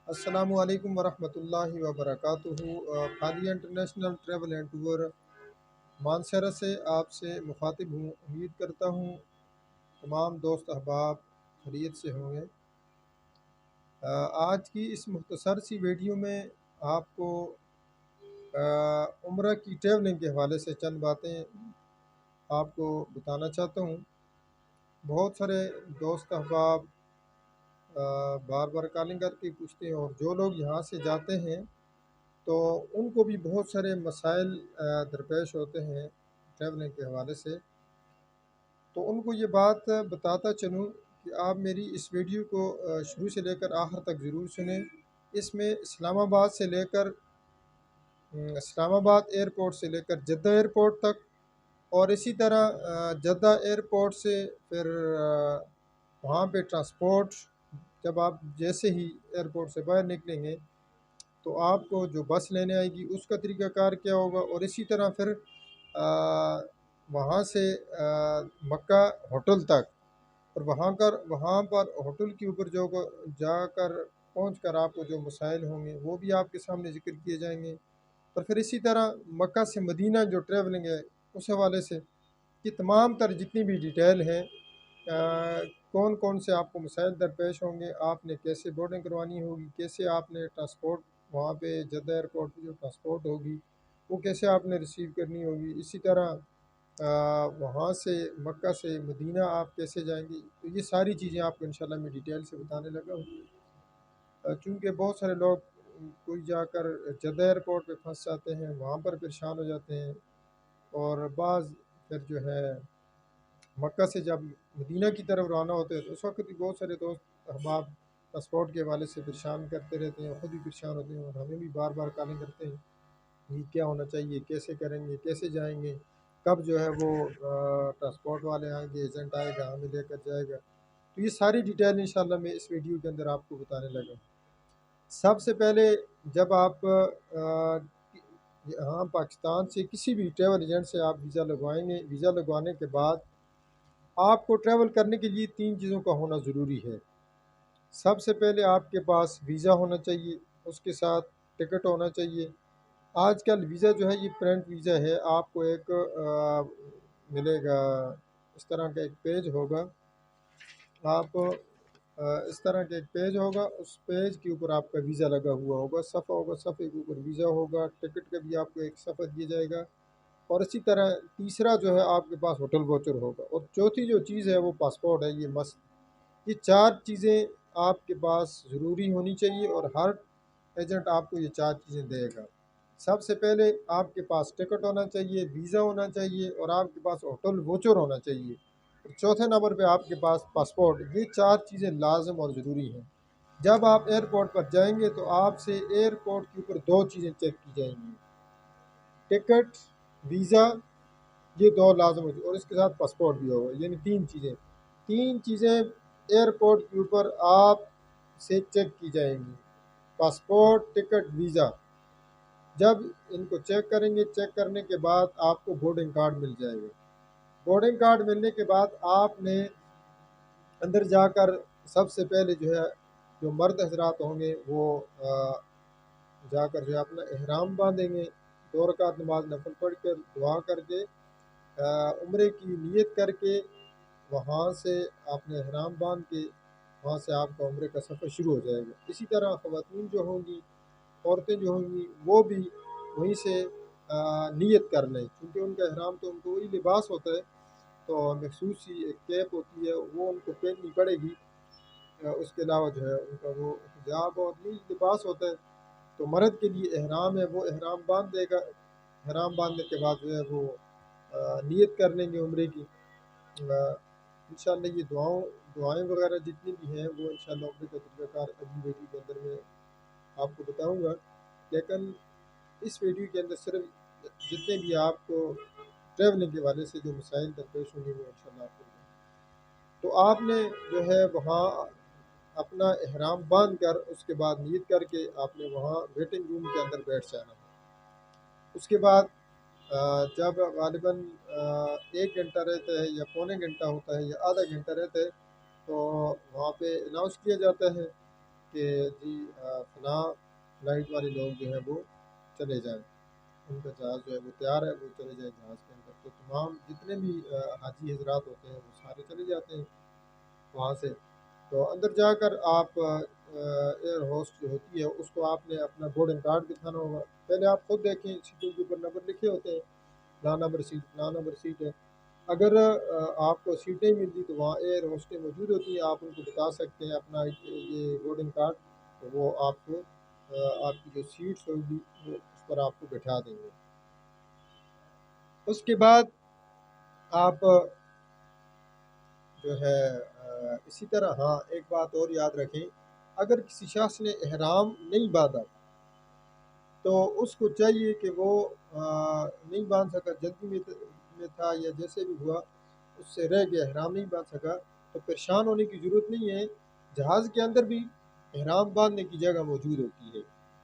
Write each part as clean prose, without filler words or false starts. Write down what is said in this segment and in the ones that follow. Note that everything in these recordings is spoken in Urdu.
السلام علیکم ورحمۃ اللہ وبرکاتہ۔ Khaliya international travel and tour Mansehra سے آپ سے مخاطب ہوں۔ امید کرتا ہوں تمام دوست احباب خیریت سے ہوں گے۔ آج کی اس مختصر سی ویڈیو میں آپ کو عمرہ کی ٹریولنگ کے حوالے سے چند باتیں آپ کو بتانا چاہتا ہوں۔ بہت سارے دوست احباب بار بار کالنگ کر کے پوچھتے ہیں، اور جو لوگ یہاں سے جاتے ہیں تو ان کو بھی بہت سارے مسائل درپیش ہوتے ہیں ٹریولنگ کے حوالے سے۔ تو ان کو یہ بات بتاتا چلوں کہ آپ میری اس ویڈیو کو شروع سے لے کر آخر تک ضرور سنیں۔ اس میں اسلام آباد ایئرپورٹ سے لے کر جدہ ایئرپورٹ تک، اور اسی طرح جدہ ایئرپورٹ سے پھر وہاں پہ ٹرانسپورٹ، جب آپ جیسے ہی ایئرپورٹ سے باہر نکلیں گے تو آپ کو جو بس لینے آئے گی اس کا طریقہ کار کیا ہوگا، اور اسی طرح پھر وہاں سے مکہ ہوٹل تک، اور وہاں پر ہوٹل کے اوپر جو جا کر پہنچ کر آپ کو جو مسائل ہوں گے وہ بھی آپ کے سامنے ذکر کیے جائیں گے۔ اور پھر اسی طرح مکہ سے مدینہ جو ٹریولنگ ہے اس حوالے سے کہ تمام تر جتنی بھی ڈیٹیل ہیں، کون کون سے آپ کو مسائل درپیش ہوں گے، آپ نے کیسے بورڈنگ کروانی ہوگی، کیسے آپ نے ٹرانسپورٹ وہاں پہ جدہ ایئرپورٹ پہ جو ٹرانسپورٹ ہوگی وہ کیسے آپ نے ریسیو کرنی ہوگی، اسی طرح وہاں سے مکہ سے مدینہ آپ کیسے جائیں گے، تو یہ ساری چیزیں آپ کو انشاءاللہ میں ڈیٹیل سے بتانے لگا ہوں۔ چونکہ بہت سارے لوگ کوئی جا کر جدہ ایئرپورٹ پہ پھنس جاتے ہیں، وہاں پر پریشان ہو جاتے ہیں، اور بعض پھر جو ہے مکہ سے جب مدینہ کی طرف روانہ ہوتے ہیں تو اس وقت بھی بہت سارے دوست احباب پاسپورٹ کے حوالے سے پریشان کرتے رہتے ہیں، خود بھی پریشان ہوتے ہیں، اور ہمیں بھی بار بار کالنگ کرتے ہیں یہ کیا ہونا چاہیے، کیسے کریں گے، کیسے جائیں گے، کب جو ہے وہ ٹرانسپورٹ والے آئیں گے، ایجنٹ آئے گا ہمیں لے کر جائے گا۔ تو یہ ساری ڈیٹیل انشاءاللہ میں اس ویڈیو کے اندر آپ کو بتانے لگا ہوں۔ سب سے پہلے جب آپ یہاں پاکستان سے کسی بھی ٹریول ایجنٹ سے آپ ویزا لگوائیں گے، ویزا لگوانے کے بعد آپ کو ٹریول کرنے کے لیے 3 چیزوں کا ہونا ضروری ہے۔ سب سے پہلے آپ کے پاس ویزا ہونا چاہیے، اس کے ساتھ ٹکٹ ہونا چاہیے۔ آج کل ویزا جو ہے یہ پرنٹ ویزا ہے، آپ کو ایک ملے گا، اس طرح کا ایک پیج ہوگا، آپ اس طرح کا ایک پیج ہوگا، اس پیج کے اوپر آپ کا ویزا لگا ہوا ہوگا، صفحہ ہوگا، صفحے کے اوپر ویزا ہوگا، ٹکٹ کا بھی آپ کو ایک صفحہ دیا جائے گا، اور اسی طرح تیسرا جو ہے آپ کے پاس ہوٹل واچر ہوگا، اور چوتھی جو چیز ہے وہ پاسپورٹ ہے، یہ مست۔ یہ 4 چیزیں آپ کے پاس ضروری ہونی چاہیے، اور ہر ایجنٹ آپ کو یہ 4 چیزیں دے گا۔ سب سے پہلے آپ کے پاس ٹکٹ ہونا چاہیے، ویزا ہونا چاہیے، اور آپ کے پاس ہوٹل واچر ہونا چاہیے، اور چوتھے نمبر پہ آپ کے پاس پاسپورٹ۔ یہ 4 چیزیں لازم اور ضروری ہیں۔ جب آپ ایئرپورٹ پر جائیں گے تو آپ سے ایئرپورٹ کے اوپر 2 چیزیں چیک کی جائیں گی، ٹکٹ، ویزا، یہ 2 لازم ہوتی ہیں، اور اس کے ساتھ پاسپورٹ بھی ہوگا، یعنی 3 چیزیں ایئرپورٹ کے اوپر آپ سے چیک کی جائیں گی، پاسپورٹ، ٹکٹ، ویزا۔ جب ان کو چیک کریں گے، چیک کرنے کے بعد آپ کو بورڈنگ کارڈ مل جائے گا۔ بورڈنگ کارڈ ملنے کے بعد آپ نے اندر جا کر سب سے پہلے جو ہے جو مرد حضرات ہوں گے وہ جا کر جو ہے اپنا احرام باندھیں گے، 2 رکعت نماز نفل پڑھ کر دعا کر کے عمرے کی نیت کر کے وہاں سے آپ نے احرام باندھ کے وہاں سے آپ کا عمرے کا سفر شروع ہو جائے گا۔ اسی طرح خواتین جو ہوں گی، عورتیں جو ہوں گی، وہ بھی وہیں سے نیت کر لیں، کیونکہ ان کا احرام تو ان کو وہی لباس ہوتا ہے، تو مخصوص سی ایک کیپ ہوتی ہے وہ ان کو پہننی پڑے گی، اس کے علاوہ جو ہے ان کا وہ حجاب اور نیز لباس ہوتا ہے۔ تو مرد کے لیے احرام ہے، وہ احرام باندھ دے گا، احرام باندھنے کے بعد جو ہے وہ نیت کر لیں گے عمرے کی۔ انشاءاللہ یہ دعائیں وغیرہ جتنی بھی ہیں وہ انشاءاللہ عمرے کا طریقہ کار اگلی ویڈیو کے اندر میں آپ کو بتاؤں گا، لیکن اس ویڈیو کے اندر صرف جتنے بھی آپ کو ٹریولنگ کے حوالے سے جو مسائل درپیش ہوں گے وہ انشاءاللہ آپ کو بتاؤں گا۔ تو آپ نے جو ہے وہاں اپنا احرام باندھ کر اس کے بعد نیت کر کے آپ نے وہاں ویٹنگ روم کے اندر بیٹھ جانا۔ اس کے بعد جب غالباً 1 گھنٹہ رہتا ہے یا پونے گھنٹہ ہوتا ہے یا آدھا گھنٹہ رہتا ہے تو وہاں پہ اناؤنس کیا جاتا ہے کہ جی فلاں فلائٹ والے لوگ جو ہیں وہ چلے جائیں، ان کا جہاز جو ہے وہ تیار ہے، وہ چلے جائیں جہاز کے اندر۔ تو تمام جتنے بھی حاجی حضرات ہوتے ہیں وہ سارے چلے جاتے ہیں وہاں سے۔ تو اندر جا کر آپ ایئر ہوسٹ جو ہوتی ہے اس کو آپ نے اپنا بورڈنگ کارڈ دکھانا ہوگا۔ پہلے آپ خود دیکھیں سیٹوں کے اوپر نمبر لکھے ہوتے ہیں، فلاں نمبر سیٹ، فلاں نمبر سیٹ ہے۔ اگر آپ کو سیٹ نہیں ملتی تو وہاں ایئر ہوسٹیں موجود ہوتی ہیں، آپ ان کو بتا سکتے ہیں اپنا یہ بورڈنگ کارڈ، تو وہ آپ کو آپ کی جو سیٹس ہوگی وہ اس پر آپ کو بٹھا دیں گے۔ اس کے بعد آپ جو ہے اسی طرح ہاں ایک بات اور یاد رکھیں، اگر کسی شخص نے احرام نہیں باندھا تو اس کو چاہیے کہ وہ نہیں باندھ سکا، جلدی میں تھا یا جیسے بھی ہوا اس سے رہ گیا، احرام نہیں باندھ سکا، تو پریشان ہونے کی ضرورت نہیں ہے۔ جہاز کے اندر بھی احرام باندھنے کی جگہ موجود ہوتی ہے،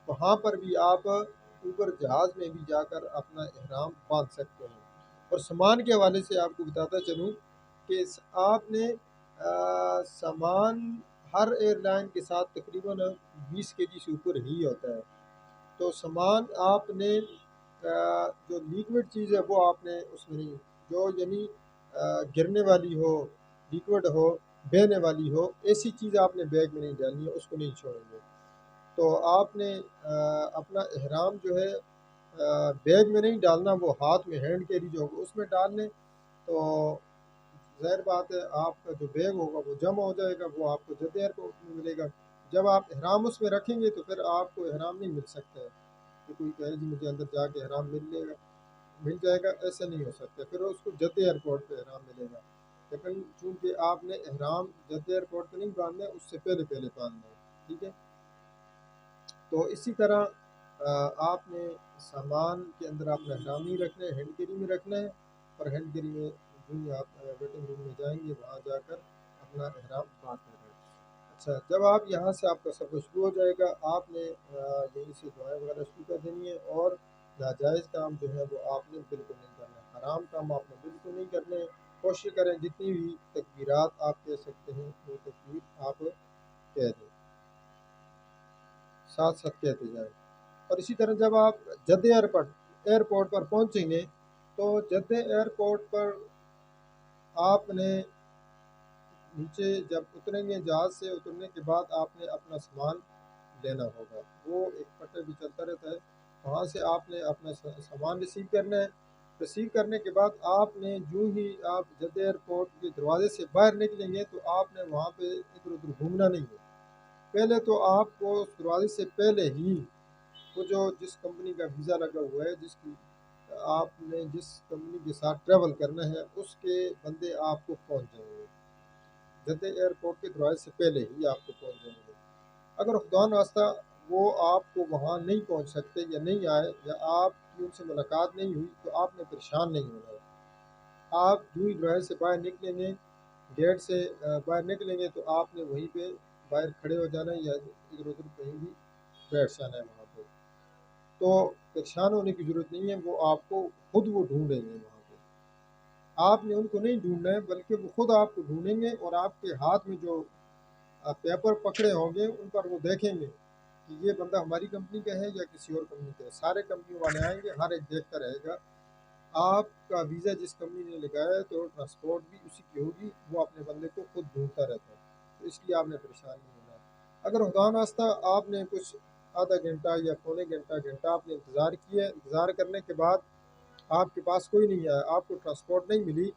وہاں پر بھی آپ اوپر جہاز میں بھی جا کر اپنا احرام باندھ سکتے ہیں۔ اور سامان کے حوالے سے آپ کو بتاتا چلوں کہ آپ نے سامان ہر ایئر لائن کے ساتھ تقریباً 20 کے جی سے اوپر ہی ہوتا ہے۔ تو سامان آپ نے جو لیکوڈ چیز ہے وہ آپ نے اس میں نہیں، جو یعنی گرنے والی ہو، لیکوڈ ہو، بہنے والی ہو، ایسی چیز آپ نے بیگ میں نہیں ڈالنی ہے، اس کو نہیں چھوڑیں گے۔ تو آپ نے اپنا احرام جو ہے بیگ میں نہیں ڈالنا، وہ ہاتھ میں ہینڈ کیری جو ہوگا اس میں ڈال لیں، تو ظاہر بات ہے آپ کا جو بیگ ہوگا وہ جمع ہو جائے گا، وہ آپ کو جدہ ایئرپورٹ میں ملے گا۔ جب آپ احرام اس میں رکھیں گے تو پھر آپ کو احرام نہیں مل سکتا ہے کہ کوئی کہے جی مجھے اندر جا کے احرام مل جائے گا، ایسا نہیں ہو سکتا، پھر اس کو جدہ ایئرپورٹ پہ احرام ملے گا۔ لیکن چونکہ آپ نے احرام جدہ ایئرپورٹ پہ نہیں باندھنا ہے، اس سے پہلے باندھنا ہے، ٹھیک ہے۔ تو اسی طرح آپ نے سامان کے اندر اپنا احرام نہیں رکھنا ہے، ہینڈ کیری میں رکھنا ہے، اور ہینڈ کیری میں جو ہی آپ ویٹنگ روم میں جائیں گے وہاں جا کر اپنا احرام باندھنا ہے۔ اچھا، جب آپ یہاں سے آپ کا سفر شروع ہو جائے گا، آپ نے یہیں سے دعائیں وغیرہ شروع کر دینی ہے، اور ناجائز کام جو ہے وہ آپ نے بالکل نہیں کرنا ہے، حرام کام آپ نے بالکل نہیں کرنے ہیں۔ کوشش کریں جتنی بھی تکبیرات آپ کہہ سکتے ہیں وہ تکبیر آپ کہہ دیں، ساتھ ساتھ کہتے جائیں۔ اور اسی طرح جب آپ جدہ ایئرپورٹ پر پہنچیں گے تو جدہ ایئرپورٹ پر آپ نے نیچے جب اتریں گے، جہاز سے اترنے کے بعد آپ نے اپنا سامان لینا ہوگا، وہ ایک پٹے بھی چلتا رہتا ہے، وہاں سے آپ نے اپنا سامان ریسیو کرنا ہے۔ ریسیو کرنے کے بعد آپ نے جو ہی آپ جدہ ایئرپورٹ کے دروازے سے باہر نکلیں گے تو آپ نے وہاں پہ ادھر ادھر گھومنا نہیں ہے۔ پہلے تو آپ کو اس دروازے سے پہلے ہی وہ جو جس کمپنی کا ویزا لگا ہوا ہے، جس کی آپ نے جس کمپنی کے ساتھ ٹریول کرنا ہے، اس کے بندے آپ کو پہنچ جائیں گے، جدہ ایئرپورٹ کے دروازے سے پہلے ہی آپ کو پہنچ جائیں گے۔ اگر خدا نخواستہ وہ آپ کو وہاں نہیں پہنچ سکتے یا نہیں آئے یا آپ کی ان سے ملاقات نہیں ہوئی تو آپ نے پریشان نہیں ہونا ہے۔ آپ جو ہی دروازے سے باہر نکلیں گے، گیٹ سے باہر نکلیں گے تو آپ نے وہیں پہ باہر کھڑے ہو جانا ہے یا ادھر ادھر کہیں بھی بیٹھ جانا ہے وہاں پہ، تو پریشان ہونے کی ضرورت نہیں ہے، وہ آپ کو خود وہ ڈھونڈیں گے وہاں پہ، آپ نے ان کو نہیں ڈھونڈنا ہے بلکہ وہ خود آپ کو ڈھونڈیں گے، اور آپ کے ہاتھ میں جو پیپر پکڑے ہوں گے ان پر وہ دیکھیں گے کہ یہ بندہ ہماری کمپنی کا ہے یا کسی اور کمپنی کا ہے۔ سارے کمپنی والے آئیں گے، ہر ایک دیکھتا رہے گا آپ کا ویزا جس کمپنی نے لگایا ہے تو ٹرانسپورٹ بھی اسی کی ہوگی، وہ اپنے بندے کو خود ڈھونڈتا رہتا ہے، تو اس لیے آپ نے پریشان نہیں ہونا ہے۔ اگر خدا نخواستہ آپ نے کچھ آدھا گھنٹہ یا پونے گھنٹہ آپ نے انتظار کیا، انتظار کرنے کے بعد آپ کے پاس کوئی نہیں آیا، آپ کو ٹرانسپورٹ نہیں ملی،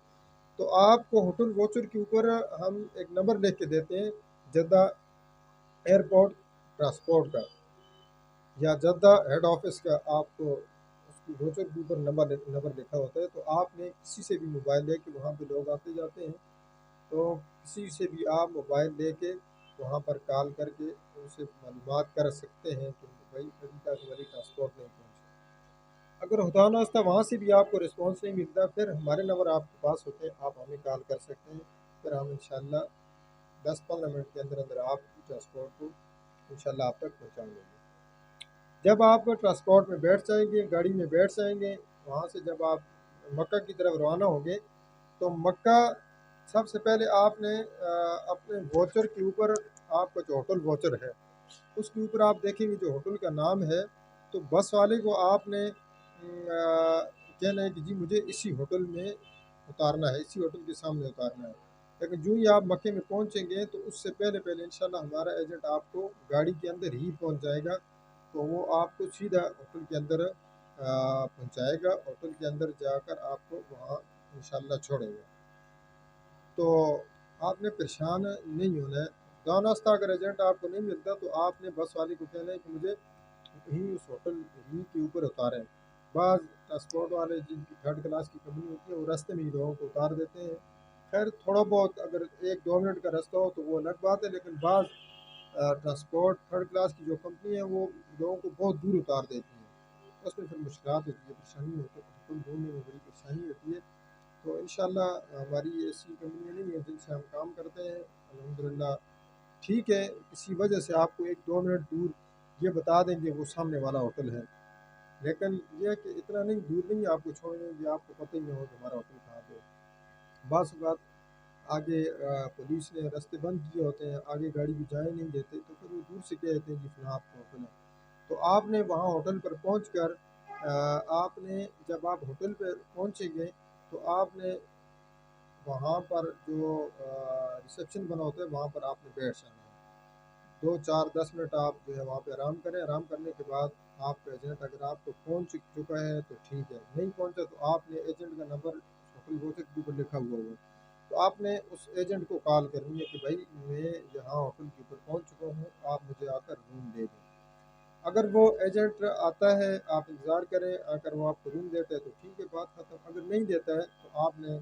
تو آپ کو ہوٹل واچر کے اوپر ہم ایک نمبر لکھ کے دیتے ہیں، جدہ ایئرپورٹ ٹرانسپورٹ کا یا جدہ ہیڈ آفس کا، آپ کو اس کی واچر کے اوپر نمبر لکھا ہوتا ہے، تو آپ نے کسی سے بھی موبائل لے کے، وہاں پہ لوگ آتے جاتے ہیں، تو کسی سے بھی آپ موبائل لے کے وہاں پر کال کر کے ان سے معلومات کر سکتے ہیں کہ بھائی ابھی تک ہماری ٹرانسپورٹ نہیں پہنچی۔ اگر خدا نخواستہ وہاں سے بھی آپ کو رسپانس نہیں ملتا، پھر ہمارے نمبر آپ کے پاس ہوتے ہیں، آپ ہمیں کال کر سکتے ہیں، پھر ہم انشاءاللہ 10-15 منٹ کے اندر اندر آپ کی ٹرانسپورٹ کو انشاءاللہ آپ تک پہنچا دیں گے۔ جب آپ ٹرانسپورٹ میں بیٹھ جائیں گے، گاڑی میں بیٹھ جائیں گے، وہاں سے جب آپ مکہ کی طرف روانہ ہوں گے تو مکہ سب سے پہلے آپ نے اپنے واچر کے اوپر، آپ کا جو ہوٹل واچر ہے اس کے اوپر آپ دیکھیں گے جو ہوٹل کا نام ہے، تو بس والے کو آپ نے کہنا ہے کہ جی مجھے اسی ہوٹل میں اتارنا ہے، اسی ہوٹل کے سامنے اتارنا ہے۔ لیکن جو ہی آپ مکے میں پہنچیں گے تو اس سے پہلے انشاءاللہ ہمارا ایجنٹ آپ کو گاڑی کے اندر ہی پہنچ جائے گا، تو وہ آپ کو سیدھا ہوٹل کے اندر پہنچائے گا، ہوٹل کے اندر جا کر آپ کو وہاں انشاءاللہ چھوڑے گا۔ تو آپ نے پریشان نہیں ہونا ہے۔ خدا نخواستہ اگر ایجنٹ آپ کو نہیں ملتا تو آپ نے بس والے کو کہنا ہے کہ مجھے یہیں اس ہوٹل ہی کے اوپر اتاریں۔ بعض ٹرانسپورٹ والے جن کی تھرڈ کلاس کی کمپنی ہوتی ہے وہ راستے میں ہی لوگوں کو اتار دیتے ہیں۔ خیر تھوڑا بہت اگر 1-2 منٹ کا راستہ ہو تو وہ الگ بات ہے، لیکن بعض ٹرانسپورٹ تھرڈ کلاس کی جو کمپنی ہے وہ لوگوں کو بہت دور اتار دیتی ہیں، اس میں پھر مشکلات ہوتی ہے، پریشانی ہوتی ہے، ہوٹل ڈھونڈنے میں بڑی پریشانی ہوتی ہے۔ تو انشاءاللہ ہماری ایسی کمپنیاں نہیں ہیں جن سے ہم کام کرتے ہیں، الحمدللہ ٹھیک ہے، کسی وجہ سے آپ کو 1-2 منٹ دور یہ بتا دیں گے وہ سامنے والا ہوٹل ہے، لیکن یہ کہ اتنا نہیں دور نہیں آپ کو چھوڑیں گے کہ آپ کو پتہ ہی نہ ہو کہ ہمارا ہوٹل کہاں پہ ہے۔ بعض اوقات آگے پولیس نے راستے بند کیے ہوتے ہیں، آگے گاڑی بھی جانے نہیں دیتے، تو پھر وہ دور سے کہہ دیتے ہیں کہ فلاں آپ کا ہوٹل ہے۔ تو آپ نے وہاں ہوٹل پر پہنچ کر آپ نے جب آپ ہوٹل پہ پہنچیں گے تو آپ نے وہاں پر جو ریسیپشن بنا ہوتا ہے وہاں پر آپ نے بیٹھ جانا ہے۔ 2-4-10 منٹ آپ جو ہے وہاں پہ آرام کریں، آرام کرنے کے بعد آپ کا ایجنٹ اگر آپ کو پہنچ چکا ہے تو ٹھیک ہے، نہیں پہنچا تو آپ نے ایجنٹ کا نمبر ہوٹل ووچر کے اوپر لکھا ہوا ہوگا، تو آپ نے اس ایجنٹ کو کال کرنی ہے کہ بھائی میں یہاں ہوٹل کے اوپر پہنچ چکا ہوں، آپ مجھے آ کر روم دے دیں۔ اگر وہ ایجنٹ آتا ہے آپ انتظار کریں، آ کر وہ آپ کو روم دیتا ہے تو ٹھیک ہے، بات ختم۔ اگر نہیں دیتا ہے تو آپ نے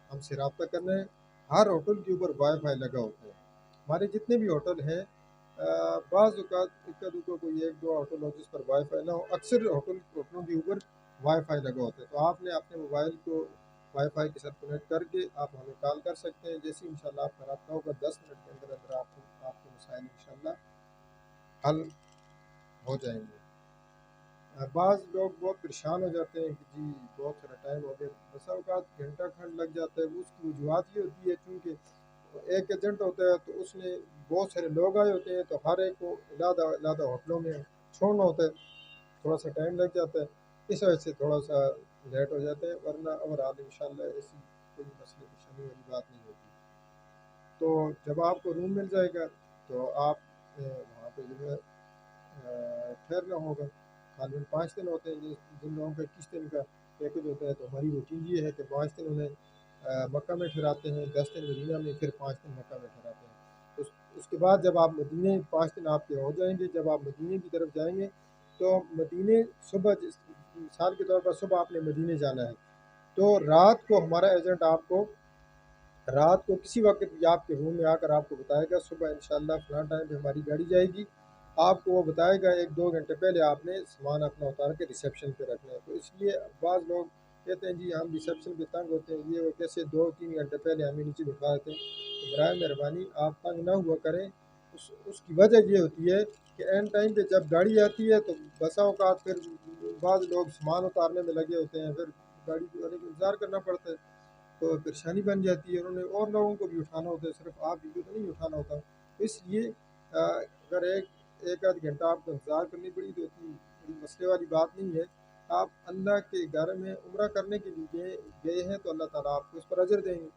ہم سے رابطہ کرنا ہے۔ ہر ہوٹل کے اوپر وائی فائی لگا ہوتا ہے، ہمارے جتنے بھی ہوٹل ہیں بعض اوقات اکا دکا کوئی 1-2 ہوٹل ہو جس پر وائی فائی نہ ہو، اکثر ہوٹلوں کے اوپر وائی فائی لگا ہوتا ہے، تو آپ نے اپنے موبائل کو وائی فائی کے ساتھ کنیکٹ کر کے آپ ہمیں کال کر سکتے ہیں، جیسے انشاءاللہ آپ کا رابطہ ہوگا 10 منٹ کے اندر اندر آپ کے مسائل انشاءاللہ حل ہو جائیں گے۔ بعض لوگ بہت پریشان ہو جاتے ہیں کہ جی بہت سارا ٹائم ہو گیا، بسا اوقات گھنٹہ کھنڈ لگ جاتا ہے، اس کی وجوہات یہ ہوتی ہے چونکہ ایک ایجنٹ ہوتا ہے تو اس نے بہت سارے لوگ آئے ہوتے ہیں، تو ہر ایک کو علیحدہ ہوٹلوں میں چھوڑنا ہوتا ہے، تھوڑا سا ٹائم لگ جاتا ہے، اس وجہ سے تھوڑا سا لیٹ ہو جاتے ہیں، ورنہ اوورآل انشاءاللہ ایسی کوئی مسئلہ پریشانی والی بات نہیں ہوتی۔ تو جب آپ کو روم مل جائے گا تو آپ وہاں پہ جو ہے ٹھہرنا ہوگا۔ غالباً 5 دن ہوتے ہیں، جن لوگوں کا 21 دن کا پیکج ہوتا ہے، تو ہماری روٹین یہ ہے کہ 5 دن انہیں مکہ میں ٹھہراتے ہیں، 10 دن مدینہ میں، پھر 5 دن مکہ میں ٹھہراتے ہیں۔ اس کے بعد جب آپ مدینے 5 دن آپ کے ہو جائیں گے، جب آپ مدینے کی طرف جائیں گے تو مدینے صبح مثال کے طور پر صبح آپ نے مدینے جانا ہے، تو رات کو ہمارا ایجنٹ آپ کو رات کو کسی وقت بھی آپ کے روم میں آ کر آپ کو بتائے گا صبح انشاءاللہ فلاں ٹائم پہ ہماری گاڑی جائے گی، آپ کو وہ بتائے گا 1-2 گھنٹے پہلے آپ نے سامان اپنا اتار کے ریسیپشن پہ رکھنا ہے۔ تو اس لیے بعض لوگ کہتے ہیں جی ہم ریسیپشن پہ تنگ ہوتے ہیں، یہ وہ کیسے 2-3 گھنٹے پہلے ہمیں نیچے بٹھا دیتے ہیں، تو برائے مہربانی آپ تنگ نہ ہوا کریں۔ اس کی وجہ یہ ہوتی ہے کہ اینڈ ٹائم پہ جب گاڑی آتی ہے تو بسا اوقات پھر بعض لوگ سامان اتارنے میں لگے ہوتے ہیں، پھر گاڑی والے کو انتظار کرنا پڑتا ہے، تو پریشانی بن جاتی ہے، انہوں نے اور لوگوں کو بھی اٹھانا ہوتا ہے، صرف آپ ہی کو تو نہیں اٹھانا ہوتا۔ اس لیے اگر ایک آدھ گھنٹہ آپ کو انتظار کرنی پڑی تو اتنی بڑی مسئلے والی بات نہیں ہے۔ آپ اللہ کے گھر میں عمرہ کرنے کے لیے گئے ہیں تو اللہ تعالیٰ آپ کو اس پر اجر دیں گے،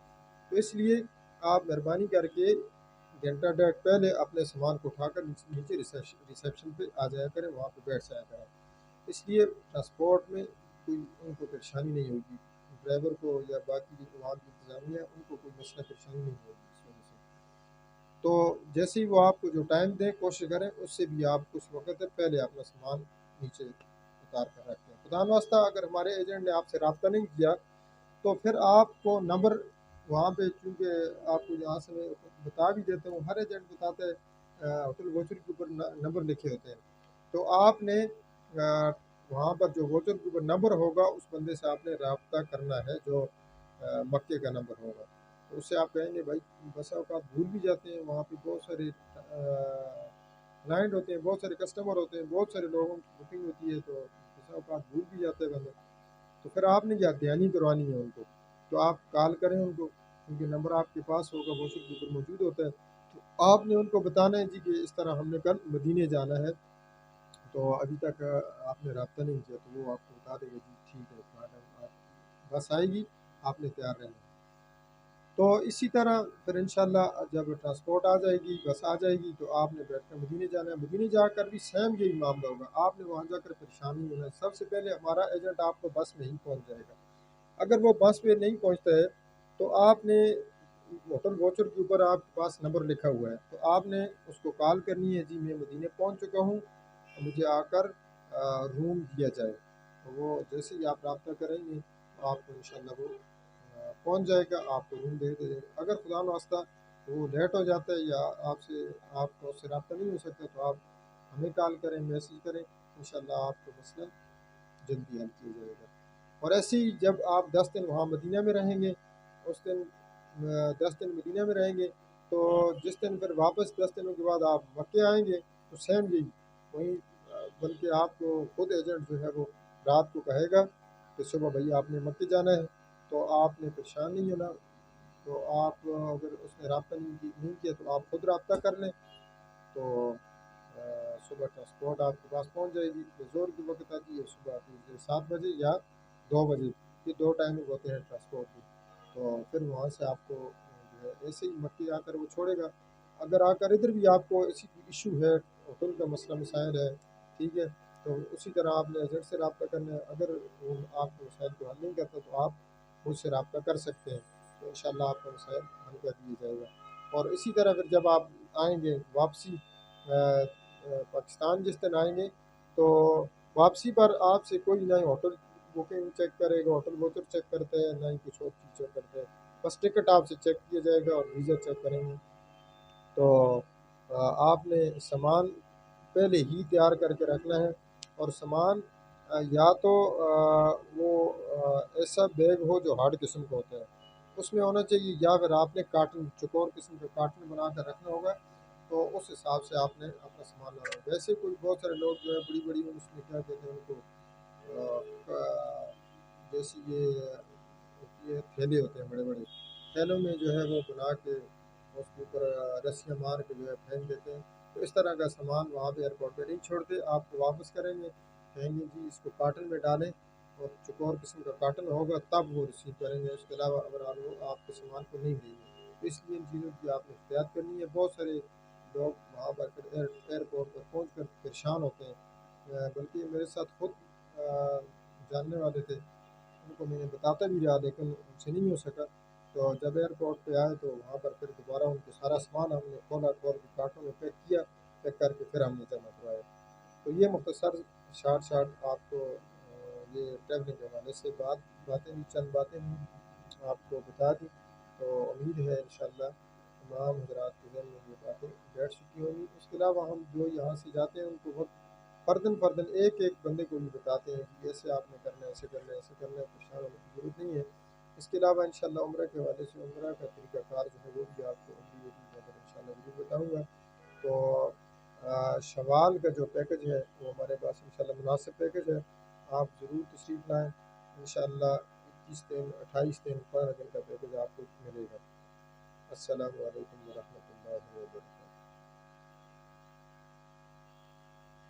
تو اس لیے آپ مہربانی کر کے گھنٹہ ڈیڑھ پہلے اپنے سامان کو اٹھا کر نیچے ریسیپشن پہ آ جایا کریں، وہاں پہ بیٹھ جایا کریں، اس لیے ٹرانسپورٹ میں کوئی ان کو پریشانی نہیں ہوگی، ڈرائیور کو یا باقی وہاں کی انتظامیہ ان کو کوئی مسئلہ پریشانی نہیں ہوگی اس وجہ سے۔ تو جیسے ہی وہ آپ کو جو ٹائم دیں کوشش کریں اس سے بھی آپ کچھ وقت پہلے اپنا سامان نیچے اتار کر رکھیں۔ خدا نخواستہ اگر ہمارے ایجنٹ نے آپ سے رابطہ نہیں کیا تو پھر آپ کو نمبر وہاں پہ، چونکہ آپ کو یہاں سے میں بتا بھی دیتا ہوں، ہر ایجنٹ بتاتا ہے ہوٹل ووچر کے اوپر نمبر لکھے ہوتے ہیں، تو آپ نے وہاں پر جو ووچر کے اوپر نمبر ہوگا اس بندے سے آپ نے رابطہ کرنا ہے جو مکے کا نمبر ہوگا، تو اس سے آپ کہیں گے بھائی بسا اوقات بھول بھی جاتے ہیں، وہاں پہ بہت سارے کلائنٹ ہوتے ہیں، بہت سارے کسٹمر ہوتے ہیں، بہت سارے لوگوں کی بکنگ ہوتی ہے، تو بسا اوقات بھول بھی جاتے ہیں بندے، تو پھر آپ نے کیا دہانی کروانی ہے ان کو، تو آپ کال کریں ان کو، کیونکہ نمبر آپ کے پاس ہوگا، ووچر کے اوپر موجود ہوتا ہے، تو آپ نے ان کو بتانا ہے جی کہ اس طرح ہم نے کل مدینے جانا ہے، تو ابھی تک آپ نے رابطہ نہیں کیا، تو وہ آپ کو بتا دے گا جی ٹھیک ہے میڈم، آپ بس آئے گی، آپ نے تیار رہنا ہے۔ تو اسی طرح پھر انشاءاللہ جب ٹرانسپورٹ آ جائے گی، بس آ جائے گی، تو آپ نے بیٹھ کر مدینے جانا ہے۔ مدینے جا کر بھی سیم یہی معاملہ ہوگا، آپ نے وہاں جا کر پریشان نہیں ہونا ہے۔ سب سے پہلے ہمارا ایجنٹ آپ کو بس میں ہی پہنچ جائے گا۔ اگر وہ بس پہ نہیں پہنچتا ہے تو آپ نے ہوٹل واچر کے اوپر آپ کے پاس نمبر لکھا ہوا ہے، تو آپ نے اس کو کال کرنی ہے، جی میں مدینے پہنچ چکا ہوں، مجھے آ کر روم دیا جائے۔ تو وہ جیسے ہی آپ رابطہ کریں گے تو آپ کو انشاءاللہ وہ پہنچ جائے گا، آپ کو روم دے دے۔ اگر خدا نخواستہ وہ لیٹ ہو جاتا ہے یا آپ کو اس سے رابطہ نہیں ہو سکتا، تو آپ ہمیں کال کریں، میسیج کریں، انشاءاللہ آپ کو مسئلہ جلدی حل کیا جائے گا۔ اور ایسے ہی جب آپ 10 دن وہاں مدینہ میں رہیں گے، اس دن 10 دن مدینہ میں رہیں گے، تو جس دن پھر واپس 10 دنوں کے بعد آپ مکے آئیں گے، تو سیم یہی وہیں بلکہ آپ کو خود ایجنٹ جو ہے وہ رات کو کہے گا کہ صبح بھائی آپ نے مکے جانا ہے، تو آپ نے پریشان نہیں ہونا۔ تو آپ اگر اس نے رابطہ نہیں کیا تو آپ خود رابطہ کر لیں، تو صبح ٹرانسپورٹ آپ کے پاس پہنچ جائے گی۔ زور کی وقت آتی ہے صبح آتی ہے 7 بجے یا 2 بجے، یہ 2 ٹائمنگ ہوتے ہیں ٹرانسپورٹ کی۔ تو پھر وہاں سے آپ کو جو ہے ایسے ہی مکے آ کر وہ چھوڑے گا۔ اگر آ کر ادھر بھی آپ کو اسی ایشو ہے، ہوٹل کا مسئلہ مسائل ہے، ٹھیک ہے، تو اسی طرح آپ نے ایجنٹ سے رابطہ کرنا ہے۔ اگر وہ آپ کے مسائل کو حل نہیں کرتا تو آپ مجھ سے رابطہ کر سکتے ہیں، تو انشاءاللہ آپ کا مسائل حل کر دیا جائے گا۔ اور اسی طرح پھر جب آپ آئیں گے واپسی پاکستان، جس دن آئیں گے، تو واپسی پر آپ سے کوئی نہ ہی ہوٹل بکنگ چیک کرے گا، ہوٹل واچر چیک کرتے ہیں، نہ ہی کچھ اور چیز چیک کرتے ہیں، بس ٹکٹ آپ سے چیک کیا جائے گا اور ویزا چیک کریں گے۔ تو آپ نے سامان پہلے ہی تیار کر کے رکھنا ہے، اور سامان یا تو وہ ایسا بیگ ہو جو ہارڈ قسم کا ہوتا ہے، اس میں ہونا چاہیے، یا پھر آپ نے کارٹن چکور قسم کا کارٹن بنا کر رکھنا ہوگا، تو اس حساب سے آپ نے اپنا سامان لانا ہوگا۔ ویسے کوئی بہت سارے لوگ جو ہے بڑی بڑی اس میں کیا کہتے ہیں ان کو جیسے یہ تھیلے ہوتے ہیں، بڑے بڑے تھیلوں میں جو ہے وہ بنا کے اس کے اوپر رسیاں مار کے جو ہے پھینک دیتے ہیں۔ تو اس طرح کا سامان وہاں پہ ایئرپورٹ پہ نہیں چھوڑتے، آپ کو واپس کریں گے، کہیں گے جی اس کو کارٹن میں ڈالیں، اور چکور قسم کا کارٹن ہوگا تب وہ ریسیو کریں گے، اس کے علاوہ اگر وہ آپ کے سامان کو نہیں دیں گے۔ اس لیے ان چیزوں کی آپ نے احتیاط کرنی ہے۔ بہت سارے لوگ وہاں پر پھر ایئرپورٹ پر پہنچ کر پریشان ہوتے ہیں، بلکہ میرے ساتھ خود جاننے والے تھے، ان کو میں نے بتاتا بھی رہا لیکن ان سے نہیں ہو سکا۔ تو جب ایئرپورٹ پہ آئے تو وہاں پر پھر دوبارہ ان کو سارا سامان ہم نے کھول کے کارٹوں میں پیک کیا، پیک کر کے پھر ہم نے جمع کروایا۔ تو یہ مختصر شارٹ آپ کو یہ ٹریولنگ کے حوالے سے چند باتیں بھی آپ کو بتا دیں، تو امید ہے انشاءاللہ تمام حضرات کے ذہن میں یہ باتیں بیٹھ چکی ہوں گی۔ اس کے علاوہ ہم جو یہاں سے جاتے ہیں ان کو بہت فرداً ایک ایک بندے کو بھی بتاتے ہیں کہ ایسے آپ نے کرنا ہے، ایسے کرنا ہے، ایسے کرنا ہے، پریشان ہونے کی ضرورت نہیں ہے۔ اس کے علاوہ انشاءاللہ عمرہ کے حوالے سے عمرہ کا طریقہ کار جو ہے وہ بھی آپ کو اگلی انشاءاللہ ضرور بتاؤں گا۔ تو شوال کا جو پیکج ہے وہ ہمارے پاس انشاءاللہ مناسب پیکج ہے، آپ ضرور تشریف لائیں انشاءاللہ۔ 21 دن 28 دن 15 دن کا پیکج آپ کو ملے گا۔ السلام علیکم ورحمۃ اللہ وبرکاتہ۔